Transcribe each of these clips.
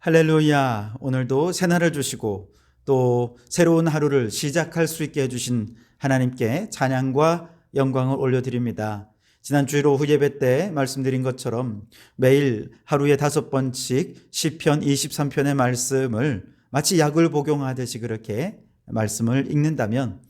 할렐루야. 오늘도 새날을 주시고 또 새로운 하루를 시작할 수 있게 해주신 하나님께 찬양과 영광을 올려드립니다. 지난 주일 오후 예배 때 말씀드린 것처럼 매일 하루에 5번씩 시편 23편의 말씀을 마치 약을 복용하듯이 그렇게 말씀을 읽는다면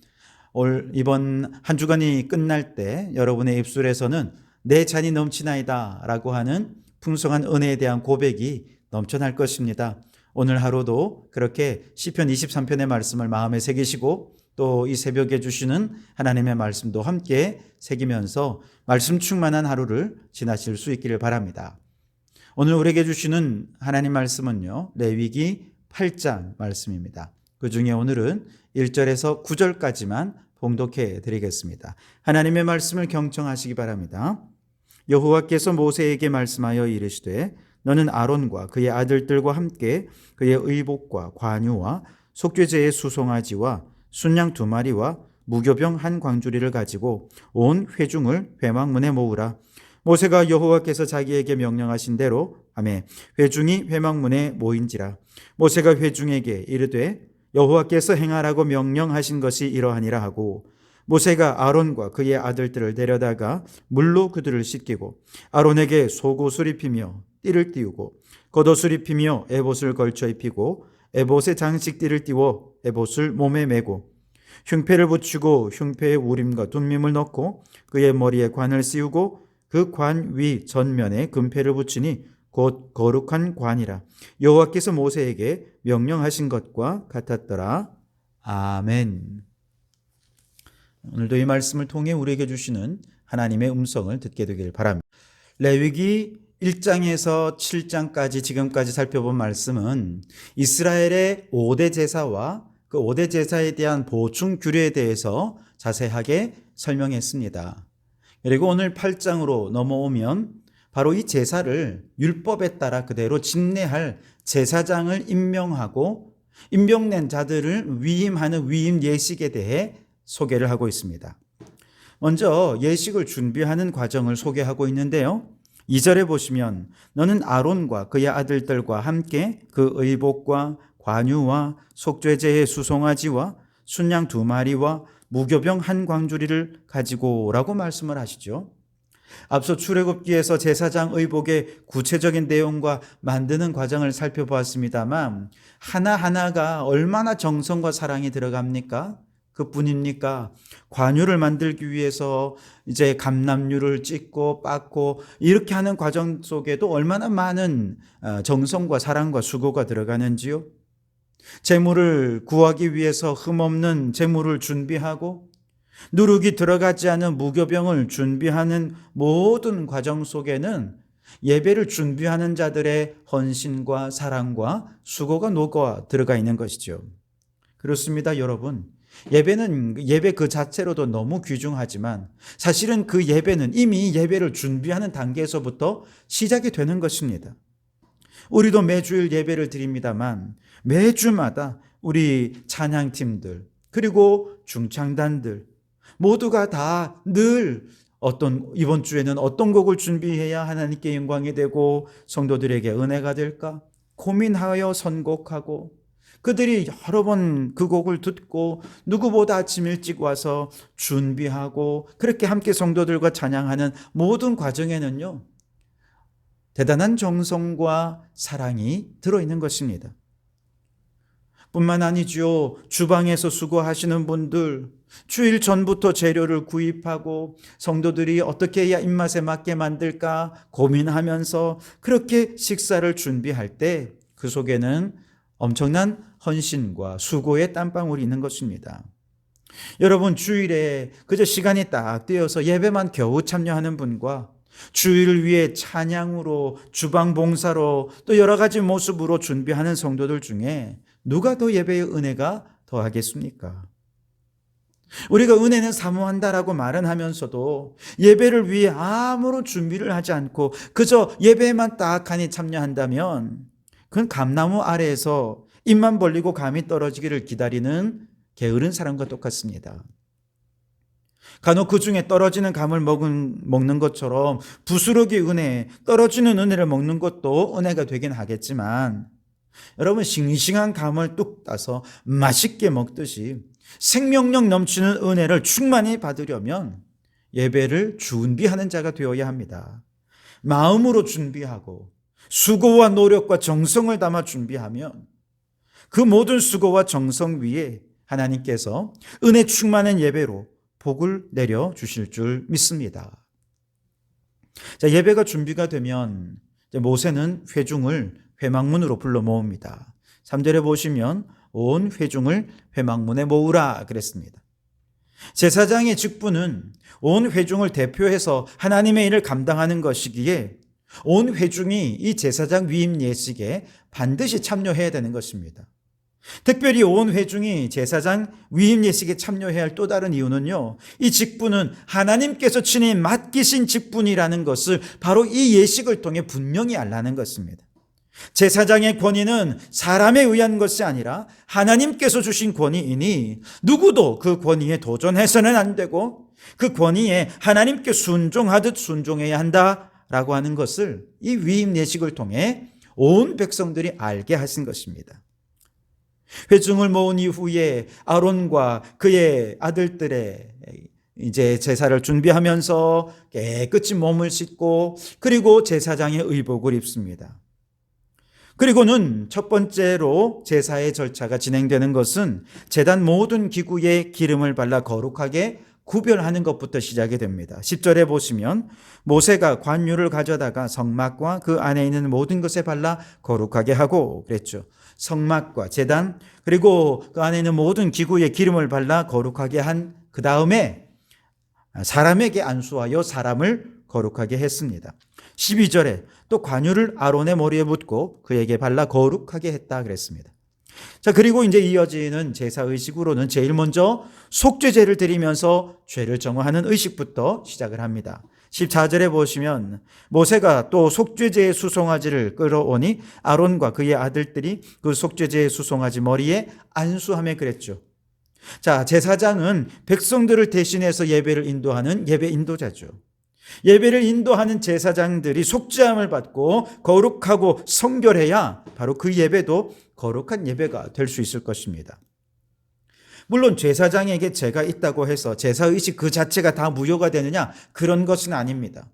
이번 한 주간이 끝날 때 여러분의 입술에서는 내 잔이 넘치나이다 라고 하는 풍성한 은혜에 대한 고백이 넘쳐날 것입니다. 오늘 하루도 그렇게 시편 23편의 말씀을 마음에 새기시고 또 이 새벽에 주시는 하나님의 말씀도 함께 새기면서 말씀 충만한 하루를 지나실 수 있기를 바랍니다. 오늘 우리에게 주시는 하나님 말씀은요, 레위기 8장 말씀입니다. 그 중에 오늘은 1절에서 9절까지만 봉독해 드리겠습니다. 하나님의 말씀을 경청하시기 바랍니다. 여호와께서 모세에게 말씀하여 이르시되 너는 아론과 그의 아들들과 함께 그의 의복과 관유와 속죄제의 수송아지와 순양 2마리와 무교병 한 광주리를 가지고 온 회중을 회막문에 모으라. 모세가 여호와께서 자기에게 명령하신 대로 하매 회중이 회막문에 모인지라. 모세가 회중에게 이르되 여호와께서 행하라고 명령하신 것이 이러하니라 하고 모세가 아론과 그의 아들들을 데려다가 물로 그들을 씻기고 아론에게 속옷을 입히며 띠를 띠우고 겉옷을 입히며 에봇을 걸쳐 입히고 에봇에 장식띠를 띠워 에봇을 몸에 메고 흉패를 붙이고 흉패에 우림과 둠밈을 넣고 그의 머리에 관을 씌우고 그 관 위 전면에 금패를 붙이니 곧 거룩한 관이라. 여호와께서 모세에게 명령하신 것과 같았더라. 아멘. 오늘도 이 말씀을 통해 우리에게 주시는 하나님의 음성을 듣게 되길 바랍니다. 레위기 1장에서 7장까지 지금까지 살펴본 말씀은 이스라엘의 5대 제사와 그 5대 제사에 대한 보충 규례에 대해서 자세하게 설명했습니다. 그리고 오늘 8장으로 넘어오면 바로 이 제사를 율법에 따라 그대로 집례할 제사장을 임명하고 임명된 자들을 위임하는 위임 예식에 대해 소개를 하고 있습니다. 먼저 예식을 준비하는 과정을 소개하고 있는데요. 2절에 보시면 너는 아론과 그의 아들들과 함께 그 의복과 관유와 속죄제의 수송아지와 순양 2마리와 무교병 한 광주리를 가지고 라고 말씀을 하시죠. 앞서 출애굽기에서 제사장 의복의 구체적인 내용과 만드는 과정을 살펴보았습니다만 하나하나가 얼마나 정성과 사랑이 들어갑니까? 그뿐입니까? 관유를 만들기 위해서 이제 감람류를 찢고 빻고 이렇게 하는 과정 속에도 얼마나 많은 정성과 사랑과 수고가 들어가는지요. 제물을 구하기 위해서 흠없는 제물을 준비하고 누룩이 들어가지 않은 무교병을 준비하는 모든 과정 속에는 예배를 준비하는 자들의 헌신과 사랑과 수고가 녹아 들어가 있는 것이죠. 그렇습니다, 여러분. 예배는 예배 그 자체로도 너무 귀중하지만 사실은 그 예배는 이미 예배를 준비하는 단계에서부터 시작이 되는 것입니다. 우리도 매주일 예배를 드립니다만 매주마다 우리 찬양팀들 그리고 중창단들 모두가 다 늘 이번 주에는 어떤 곡을 준비해야 하나님께 영광이 되고 성도들에게 은혜가 될까 고민하여 선곡하고 그들이 여러 번 그 곡을 듣고 누구보다 아침 일찍 와서 준비하고 그렇게 함께 성도들과 찬양하는 모든 과정에는요, 대단한 정성과 사랑이 들어있는 것입니다. 뿐만 아니죠. 주방에서 수고하시는 분들, 주일 전부터 재료를 구입하고 성도들이 어떻게 해야 입맛에 맞게 만들까 고민하면서 그렇게 식사를 준비할 때 그 속에는 엄청난 헌신과 수고의 땀방울이 있는 것입니다. 여러분, 주일에 그저 시간이 딱 떼어서 예배만 겨우 참여하는 분과 주일을 위해 찬양으로 주방 봉사로 또 여러 가지 모습으로 준비하는 성도들 중에 누가 더 예배의 은혜가 더하겠습니까? 우리가 은혜는 사모한다라고 말은 하면서도 예배를 위해 아무런 준비를 하지 않고 그저 예배에만 딱하니 참여한다면 그건 감나무 아래에서 입만 벌리고 감이 떨어지기를 기다리는 게으른 사람과 똑같습니다. 간혹 그 중에 떨어지는 감을 먹는 것처럼 부스러기 은혜, 떨어지는 은혜를 먹는 것도 은혜가 되긴 하겠지만 여러분, 싱싱한 감을 뚝 따서 맛있게 먹듯이 생명력 넘치는 은혜를 충만히 받으려면 예배를 준비하는 자가 되어야 합니다. 마음으로 준비하고 수고와 노력과 정성을 담아 준비하면 그 모든 수고와 정성 위에 하나님께서 은혜 충만한 예배로 복을 내려 주실 줄 믿습니다. 자, 예배가 준비가 되면 모세는 회중을 회막문으로 불러 모읍니다. 3절에 보시면 온 회중을 회막문에 모으라 그랬습니다. 제사장의 직분은 온 회중을 대표해서 하나님의 일을 감당하는 것이기에 온 회중이 이 제사장 위임 예식에 반드시 참여해야 되는 것입니다. 특별히 온 회중이 제사장 위임 예식에 참여해야 할 또 다른 이유는요, 이 직분은 하나님께서 친히 맡기신 직분이라는 것을 바로 이 예식을 통해 분명히 알라는 것입니다. 제사장의 권위는 사람에 의한 것이 아니라 하나님께서 주신 권위이니 누구도 그 권위에 도전해서는 안 되고 그 권위에 하나님께 순종하듯 순종해야 한다라고 하는 것을 이 위임 예식을 통해 온 백성들이 알게 하신 것입니다. 회중을 모은 이후에 아론과 그의 아들들의 이제 제사를 준비하면서 깨끗이 몸을 씻고 그리고 제사장의 의복을 입습니다. 그리고는 첫 번째로 제사의 절차가 진행되는 것은 제단 모든 기구에 기름을 발라 거룩하게 구별하는 것부터 시작이 됩니다. 10절에 보시면 모세가 관유를 가져다가 성막과 그 안에 있는 모든 것에 발라 거룩하게 하고 그랬죠. 성막과 제단 그리고 그 안에 있는 모든 기구에 기름을 발라 거룩하게 한 그 다음에 사람에게 안수하여 사람을 거룩하게 했습니다. 12절에 또 관유를 아론의 머리에 붓고 그에게 발라 거룩하게 했다 그랬습니다. 자, 그리고 이제 이어지는 제사 의식으로는 제일 먼저 속죄제를 드리면서 죄를 정화하는 의식부터 시작을 합니다. 14절에 보시면 모세가 또 속죄제의 수송아지를 끌어오니 아론과 그의 아들들이 그 속죄제의 수송아지 머리에 안수하며 그랬죠. 자, 제사장은 백성들을 대신해서 예배를 인도하는 예배 인도자죠. 예배를 인도하는 제사장들이 속죄함을 받고 거룩하고 성결해야 바로 그 예배도 거룩한 예배가 될 수 있을 것입니다. 물론 제사장에게 죄가 있다고 해서 제사의식 그 자체가 다 무효가 되느냐? 그런 것은 아닙니다.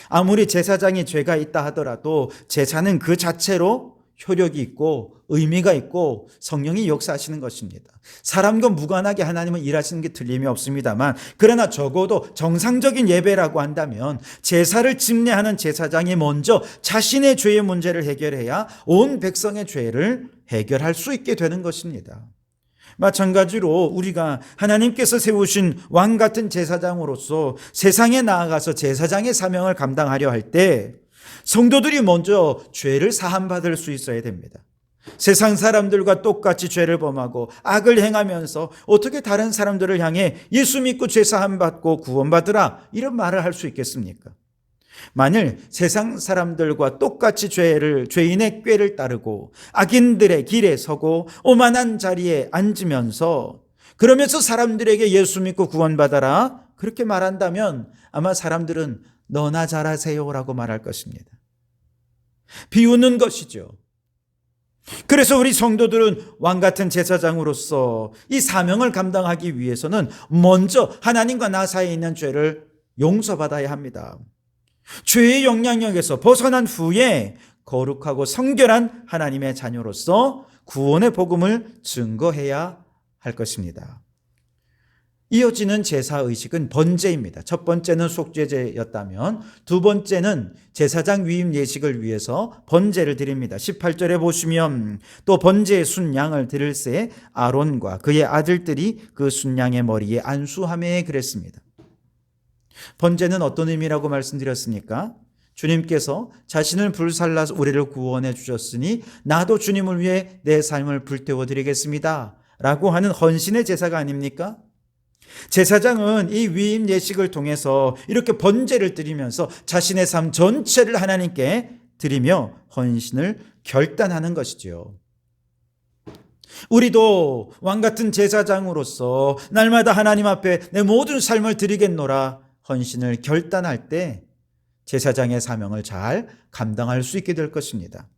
아무리 제사장이 죄가 있다 하더라도 제사는 그 자체로 효력이 있고 의미가 있고 성령이 역사하시는 것입니다. 사람과 무관하게 하나님은 일하시는 게 틀림이 없습니다만 그러나 적어도 정상적인 예배라고 한다면 제사를 집례하는 제사장이 먼저 자신의 죄의 문제를 해결해야 온 백성의 죄를 해결할 수 있게 되는 것입니다. 마찬가지로 우리가 하나님께서 세우신 왕 같은 제사장으로서 세상에 나아가서 제사장의 사명을 감당하려 할 때 성도들이 먼저 죄를 사함받을 수 있어야 됩니다. 세상 사람들과 똑같이 죄를 범하고 악을 행하면서 어떻게 다른 사람들을 향해 예수 믿고 죄 사함받고 구원받으라 이런 말을 할 수 있겠습니까? 만일 세상 사람들과 똑같이 죄인의 꾀를 따르고 악인들의 길에 서고 오만한 자리에 앉으면서 그러면서 사람들에게 예수 믿고 구원받아라 그렇게 말한다면 아마 사람들은 너나 잘하세요라고 말할 것입니다. 비웃는 것이죠. 그래서 우리 성도들은 왕 같은 제사장으로서 이 사명을 감당하기 위해서는 먼저 하나님과 나 사이에 있는 죄를 용서받아야 합니다. 죄의 영향력에서 벗어난 후에 거룩하고 성결한 하나님의 자녀로서 구원의 복음을 증거해야 할 것입니다. 이어지는 제사의식은 번제입니다. 첫 번째는 속죄제였다면 두 번째는 제사장 위임 예식을 위해서 번제를 드립니다. 18절에 보시면 또 번제의 순양을 드릴새 아론과 그의 아들들이 그 순양의 머리에 안수하며 그랬습니다. 번제는 어떤 의미라고 말씀드렸습니까? 주님께서 자신을 불살라서 우리를 구원해 주셨으니 나도 주님을 위해 내 삶을 불태워 드리겠습니다 라고 하는 헌신의 제사가 아닙니까? 제사장은 이 위임 예식을 통해서 이렇게 번제를 드리면서 자신의 삶 전체를 하나님께 드리며 헌신을 결단하는 것이지요. 우리도 왕같은 제사장으로서 날마다 하나님 앞에 내 모든 삶을 드리겠노라 헌신을 결단할 때 제사장의 사명을 잘 감당할 수 있게 될 것입니다.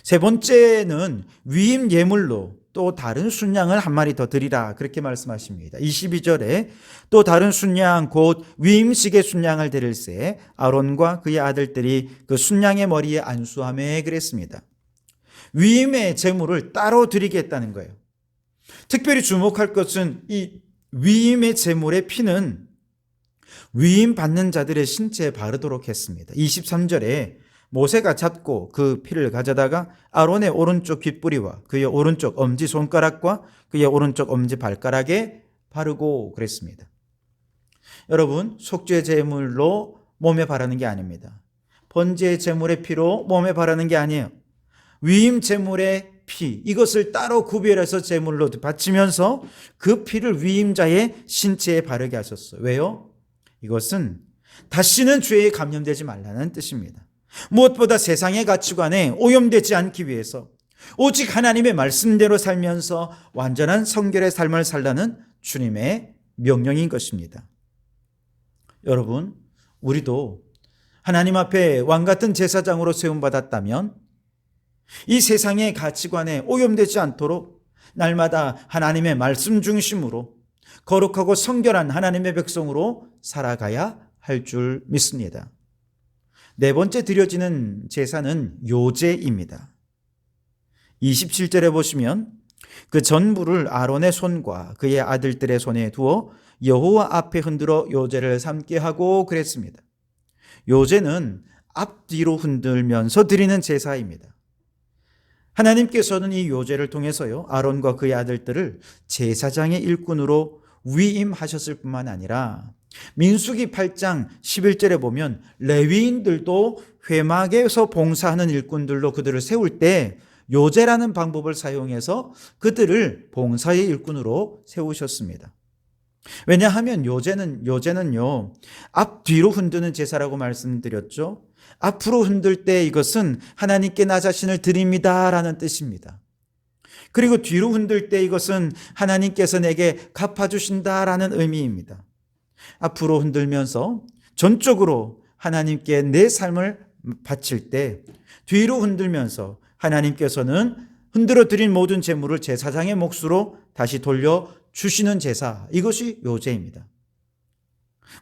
세 번째는 위임 예물로 또 다른 순양을 한 마리 더 드리라 그렇게 말씀하십니다. 22절에 또 다른 순양 곧 위임식의 순양을 드릴새 아론과 그의 아들들이 그 순양의 머리에 안수하며 그랬습니다. 위임의 제물을 따로 드리겠다는 거예요. 특별히 주목할 것은 이 위임의 제물의 피는 위임 받는 자들의 신체에 바르도록 했습니다. 23절에 모세가 잡고 그 피를 가져다가 아론의 오른쪽 귓뿌리와 그의 오른쪽 엄지손가락과 그의 오른쪽 엄지발가락에 바르고 그랬습니다. 여러분, 속죄 제물로 몸에 바르는 게 아닙니다. 번제 제물의 피로 몸에 바르는 게 아니에요. 위임 제물의 피, 이것을 따로 구별해서 제물로 바치면서 그 피를 위임자의 신체에 바르게 하셨어요. 왜요? 이것은 다시는 죄에 감염되지 말라는 뜻입니다. 무엇보다 세상의 가치관에 오염되지 않기 위해서 오직 하나님의 말씀대로 살면서 완전한 성결의 삶을 살라는 주님의 명령인 것입니다. 여러분, 우리도 하나님 앞에 왕같은 제사장으로 세움받았다면 이 세상의 가치관에 오염되지 않도록 날마다 하나님의 말씀 중심으로 거룩하고 성결한 하나님의 백성으로 살아가야 할 줄 믿습니다. 네 번째 드려지는 제사는 요제입니다. 27절에 보시면 그 전부를 아론의 손과 그의 아들들의 손에 두어 여호와 앞에 흔들어 요제를 삼게 하고 그랬습니다. 요제는 앞뒤로 흔들면서 드리는 제사입니다. 하나님께서는 이 요제를 통해서요, 아론과 그의 아들들을 제사장의 일꾼으로 위임하셨을 뿐만 아니라 민수기 8장 11절에 보면 레위인들도 회막에서 봉사하는 일꾼들로 그들을 세울 때 요제라는 방법을 사용해서 그들을 봉사의 일꾼으로 세우셨습니다. 왜냐하면 요제는요, 앞뒤로 흔드는 제사라고 말씀드렸죠. 앞으로 흔들 때 이것은 하나님께 나 자신을 드립니다라는 뜻입니다. 그리고 뒤로 흔들 때 이것은 하나님께서 내게 갚아주신다라는 의미입니다. 앞으로 흔들면서 전적으로 하나님께 내 삶을 바칠 때, 뒤로 흔들면서 하나님께서는 흔들어 드린 모든 재물을 제사장의 몫으로 다시 돌려주시는 제사, 이것이 요제입니다.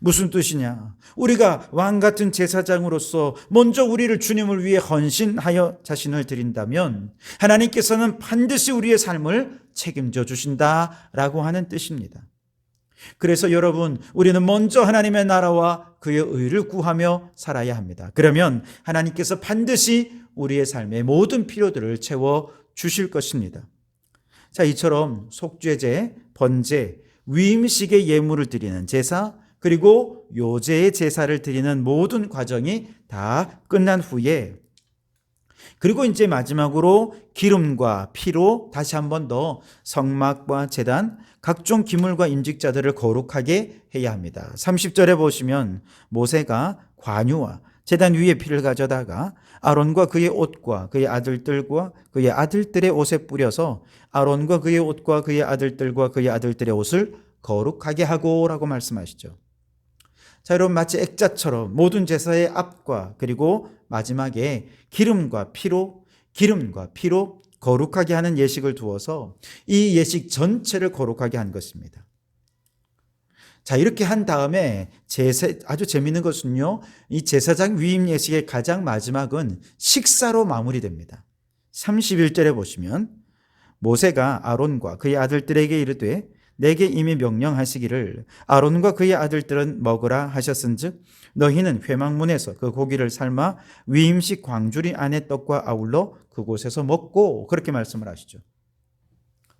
무슨 뜻이냐? 우리가 왕같은 제사장으로서 먼저 우리를 주님을 위해 헌신하여 자신을 드린다면 하나님께서는 반드시 우리의 삶을 책임져 주신다라고 하는 뜻입니다. 그래서 여러분, 우리는 먼저 하나님의 나라와 그의 의를 구하며 살아야 합니다. 그러면 하나님께서 반드시 우리의 삶의 모든 필요들을 채워 주실 것입니다. 자, 이처럼 속죄제, 번제, 위임식의 예물을 드리는 제사, 그리고 요제의 제사를 드리는 모든 과정이 다 끝난 후에, 그리고 이제 마지막으로 기름과 피로 다시 한 번 더 성막과 제단, 각종 기물과 임직자들을 거룩하게 해야 합니다. 30절에 보시면 모세가 관유와 제단 위에 피를 가져다가 아론과 그의 옷과 그의 아들들과 그의 아들들의 옷에 뿌려서 아론과 그의 옷과 그의 아들들과 그의 아들들의 옷을 거룩하게 하고라고 말씀하시죠. 자, 여러분, 마치 액자처럼 모든 제사의 앞과 그리고 마지막에 기름과 피로 거룩하게 하는 예식을 두어서 이 예식 전체를 거룩하게 한 것입니다. 자, 이렇게 한 다음에 아주 재미있는 것은요, 이 제사장 위임 예식의 가장 마지막은 식사로 마무리됩니다. 31절에 보시면 모세가 아론과 그의 아들들에게 이르되 내게 이미 명령하시기를 아론과 그의 아들들은 먹으라 하셨은즉 너희는 회막문에서 그 고기를 삶아 위임식 광주리 안의 떡과 아울러 그곳에서 먹고, 그렇게 말씀을 하시죠.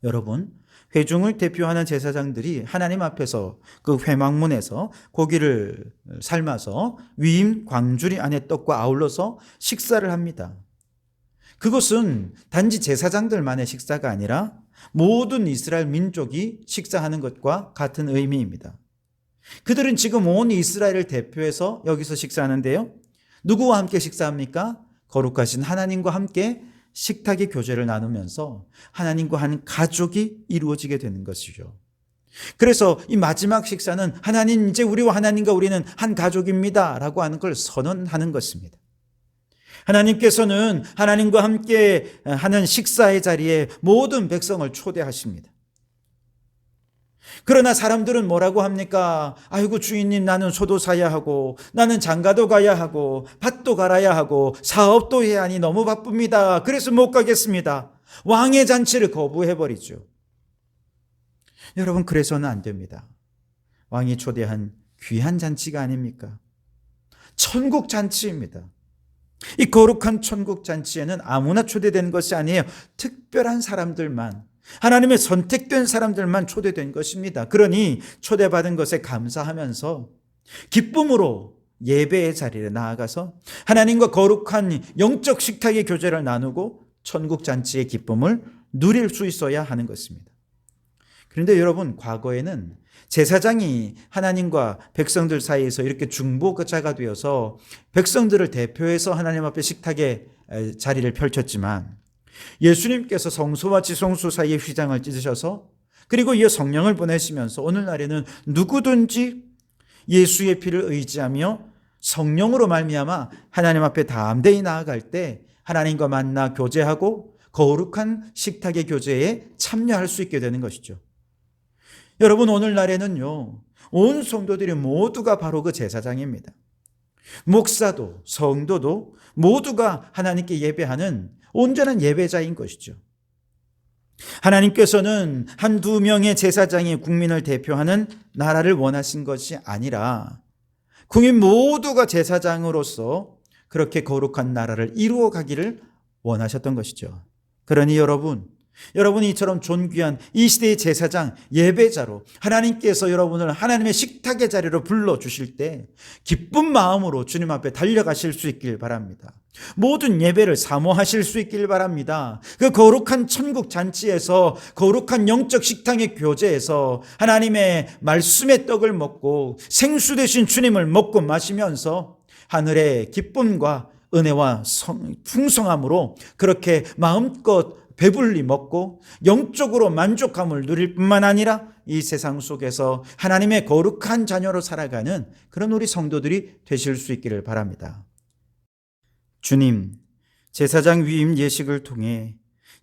여러분, 회중을 대표하는 제사장들이 하나님 앞에서 그 회막문에서 고기를 삶아서 위임 광주리 안의 떡과 아울러서 식사를 합니다. 그것은 단지 제사장들만의 식사가 아니라 모든 이스라엘 민족이 식사하는 것과 같은 의미입니다. 그들은 지금 온 이스라엘을 대표해서 여기서 식사하는데요, 누구와 함께 식사합니까? 거룩하신 하나님과 함께 식탁의 교제를 나누면서 하나님과 한 가족이 이루어지게 되는 것이죠. 그래서 이 마지막 식사는 하나님, 이제 우리와 하나님과 우리는 한 가족입니다 라고 하는 걸 선언하는 것입니다. 하나님께서는 하나님과 함께 하는 식사의 자리에 모든 백성을 초대하십니다. 그러나 사람들은 뭐라고 합니까? 아이고 주인님, 나는 소도 사야 하고 나는 장가도 가야 하고 밭도 갈아야 하고 사업도 해야 하니 너무 바쁩니다. 그래서 못 가겠습니다. 왕의 잔치를 거부해버리죠. 여러분, 그래서는 안 됩니다. 왕이 초대한 귀한 잔치가 아닙니까? 천국 잔치입니다. 이 거룩한 천국 잔치에는 아무나 초대된 것이 아니에요. 특별한 사람들만, 하나님의 선택된 사람들만 초대된 것입니다. 그러니 초대받은 것에 감사하면서 기쁨으로 예배의 자리에 나아가서 하나님과 거룩한 영적 식탁의 교제를 나누고 천국 잔치의 기쁨을 누릴 수 있어야 하는 것입니다. 그런데 여러분, 과거에는 제사장이 하나님과 백성들 사이에서 이렇게 중보자가 되어서 백성들을 대표해서 하나님 앞에 식탁의 자리를 펼쳤지만, 예수님께서 성소와 지성소 사이에 휘장을 찢으셔서 그리고 이어 성령을 보내시면서 오늘날에는 누구든지 예수의 피를 의지하며 성령으로 말미암아 하나님 앞에 담대히 나아갈 때 하나님과 만나 교제하고 거룩한 식탁의 교제에 참여할 수 있게 되는 것이죠. 여러분, 오늘날에는요, 온 성도들이 모두가 바로 그 제사장입니다. 목사도 성도도 모두가 하나님께 예배하는 온전한 예배자인 것이죠. 하나님께서는 한두 명의 제사장이 국민을 대표하는 나라를 원하신 것이 아니라 국민 모두가 제사장으로서 그렇게 거룩한 나라를 이루어 가기를 원하셨던 것이죠. 그러니 여러분이 이처럼 존귀한 이 시대의 제사장, 예배자로 하나님께서 여러분을 하나님의 식탁의 자리로 불러주실 때 기쁜 마음으로 주님 앞에 달려가실 수 있길 바랍니다. 모든 예배를 사모하실 수 있길 바랍니다. 그 거룩한 천국 잔치에서, 거룩한 영적 식탁의 교제에서 하나님의 말씀의 떡을 먹고 생수 되신 주님을 먹고 마시면서 하늘의 기쁨과 은혜와 풍성함으로 그렇게 마음껏 배불리 먹고 영적으로 만족함을 누릴 뿐만 아니라 이 세상 속에서 하나님의 거룩한 자녀로 살아가는 그런 우리 성도들이 되실 수 있기를 바랍니다. 주님, 제사장 위임 예식을 통해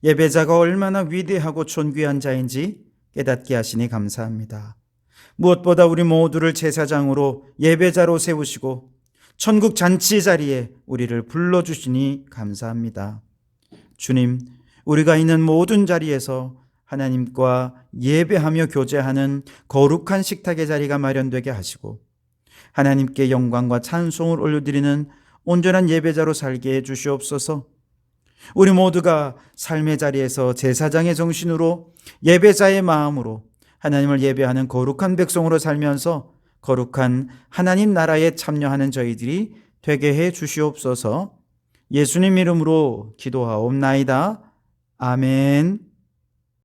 예배자가 얼마나 위대하고 존귀한 자인지 깨닫게 하시니 감사합니다. 무엇보다 우리 모두를 제사장으로 예배자로 세우시고 천국 잔치 자리에 우리를 불러주시니 감사합니다. 주님, 우리가 있는 모든 자리에서 하나님과 예배하며 교제하는 거룩한 식탁의 자리가 마련되게 하시고 하나님께 영광과 찬송을 올려드리는 온전한 예배자로 살게 해주시옵소서. 우리 모두가 삶의 자리에서 제사장의 정신으로 예배자의 마음으로 하나님을 예배하는 거룩한 백성으로 살면서 거룩한 하나님 나라에 참여하는 저희들이 되게 해 주시옵소서. 예수님 이름으로 기도하옵나이다. 아멘.